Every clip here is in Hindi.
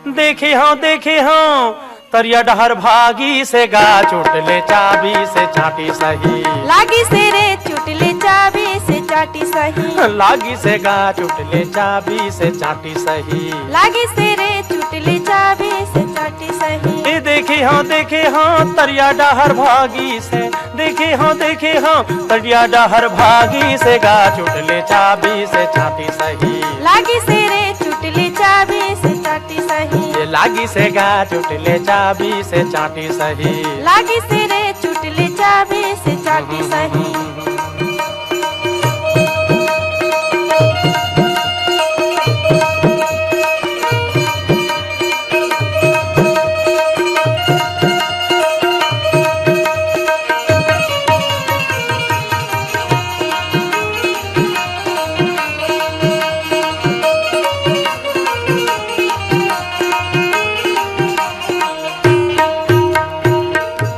देखे हो तरिया डहर भागी से गा चुटले चाबी से चाटी सही। लागी से रे चुटले चाबी से चाटी सही। लागी से गा चुटले चाबी से चाटी सही। लागी से रे चुटले चाबी से चाटी सही। देखे हो तरिया डहर भागी से। देखे हो तरिया डहर भागी से गा चुटले चाबी से चाटी सही। लागी से रे चुटले चाबी से चाटी सही। ये लागी से गा चुटले चाबी से चाटी सही। लागी से रे चुटले चाबी से चाटी सही।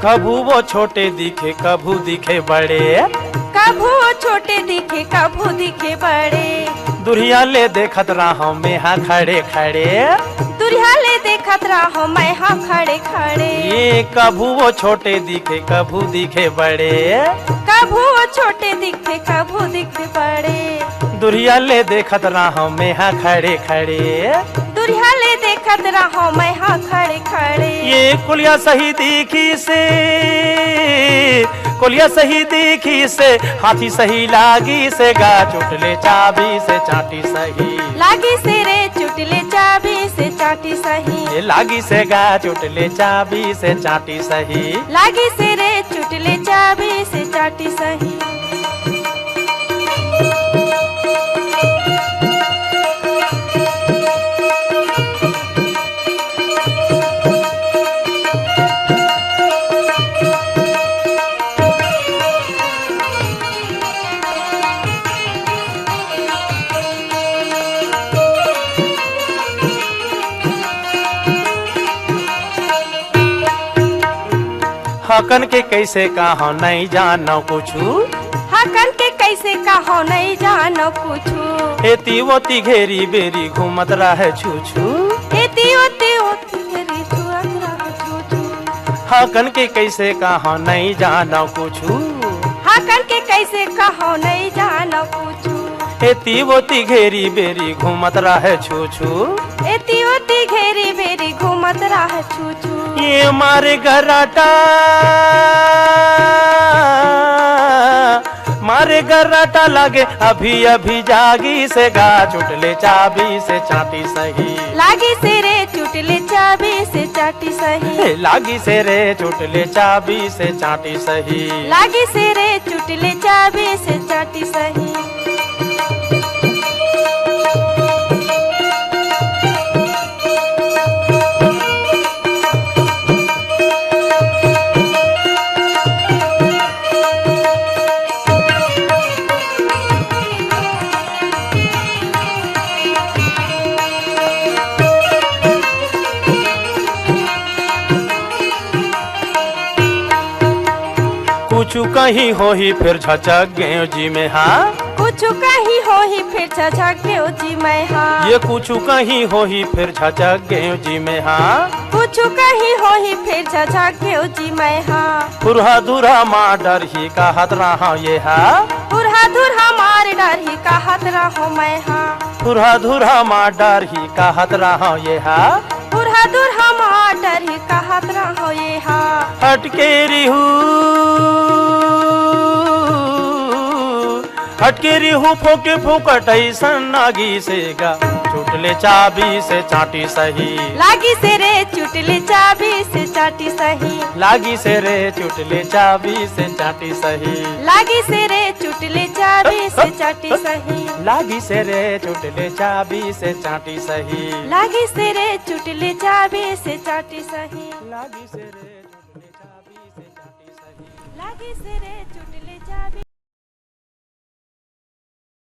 कभू वो छोटे दिखे कभू दिखे बड़े। कभू छोटे दिखे कभू दिखे बड़े। दुरिया ले देखत रहो में हाँ खड़े खड़े। दुरिया ले देखत रहो मैं हाँ खड़े खड़े। ये कभू वो छोटे दिखे कभू दिखे बड़े। कभू छोटे दिखे कभू दिखे बड़े। दुरिया ले देखत रहो में हाँ खड़े खड़े। दुरिया ले देखत रहो मैं हाँ खड़े खड़े। ये कुलिया सही दिखी से। कुलिया सही दिखी से हाथी सही लागी से गा चुटले चाबी से चाटी सही। लागी से रे चुटले चाबी से चाटी सही। ये लागी से गा चुटले चाबी से चाटी सही। लागी से रे चुटले चाबी से चाटी सही। हकन के कैसे कहो नहीं जानो कुछू। हकन के कैसे कहो नहीं जानो कुछू। एती वोती घेरी बेरी घूमत रहे छू छू। एती ओती ओती घेरी घूमत रहे छू छू। हकन के कैसे कहो नहीं जानो कुछू। हकन के कैसे कहो नहीं जानो कुछू। एती वोती घेरी बेरी घूमत रहे छू छू। एती ओती घेरी बेरी घूमत रहे छू छू। ये मारे गराटा लागे अभी अभी जागी से गा चुटले चाबी से चाटी सही। लागी से रे चुटले चाबी से चाटी सही। लागी से रे चुटले चाबी से चाटी सही। लागी से रे चुटले चाबी से चाटी सही। कुछ कहीं हो ही फिर झचक गए जी में हाँ। कुछ कहीं हो ही फिर झचक गए जी में हाँ। ये कुछ कहीं हो ही फिर झचक गए जी में हाँ। कुछ कहीं हो ही फिर झचक गए जी में हाँ। फुरहा दुरा माँ डर ही कहत रहा ये हाँ। फुरहा दुरा मार डर ही कहत रहो मैं हाँ। फुरहा दुरा माँ डर ही कहत रहा ये हाँ। फुरहा दुरा मार डर ही कहत रहो ये हाँ। हटके रिहू फोके फूकट ऐसन नागी से गा चुटले चाबी से चाटी सही। लागी से रे चुटले चाबी से चाटी सही। लागी से रे चुटले चाबी से चाटी सही। लागी से रे चुटले चाबी से चाटी सही। लागी से रे चुटले चाबी से चाटी सही। लागी से रे चुटले चाबी से चाटी सही। लागी से रे चुटले चाबी से चाटी सही। लागी से रे चुटले चाबी